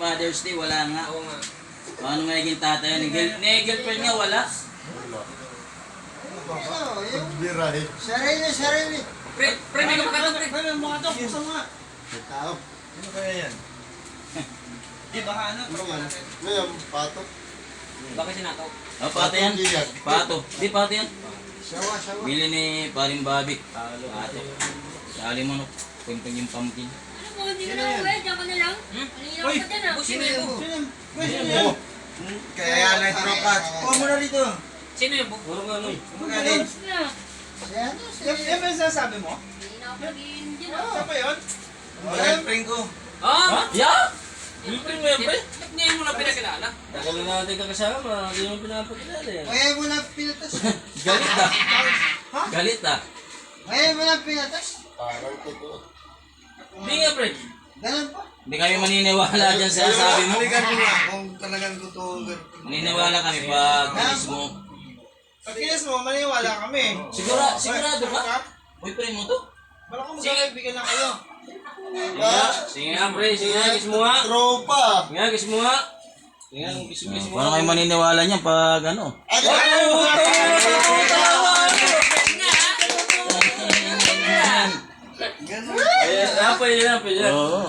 Father's Day, wala nga. Oo nga. Paano nga naging tatay? Girlfriend nga, wala. Biray. Sarili. Pre, may kumakatok, pre. Pre, mga to, buksan mo nga. Tao. Ano kaya yan? Di baka ano? Ngayon, pato. Bakit sinakaw? Oh, pato yan. Pato. Di, pato yan. Sawa. Bili ni Paring Bobby. Pato. Sali mo, no? Kuntong yung pumpkin. Ano mo, hindi mo na uwi? Diyan ka na lang? Malinaw ka dyan ah. Sino yung bug? Sino yan? Kaya yan ay tropa. Kuha mo na rito. Sino yung bug? Puro nga, no? Magaling. Sino? Yan ba yung sinasabi mo? Hindi na ako nag-iinom dyan ah. Siya ba yun? Girlfriend ko. Ah! Yeah! Girlfriend mo yan, pre? Ba't ngayon mo lang pinakilala? Tagal na natin kakasama. Hindi mo pinapakilala yan. Kaya mo na pinatas. Galit ah. Galit ah. Kaya mo na pinatas. Parang totoo. Hindi nga, pre. Ganun pa. Hindi kami maniniwala dyan sa sabi mo. Balikan mo nga kung talagang totoo. Maniniwala kami pag kinis mo. Pag kinis mo, maniwala kami. Sigurado ka? Boyfriend mo to? Bala ko magkakaibigan lang kayo. Sige nga, pre. Sige nga, kiss mo nga. Tropa. Sige nga, kiss mo nga. Sige nga, kiss mo. Paano kayo maniniwala niyan pag ano? Ganun. Pwede na. Oo.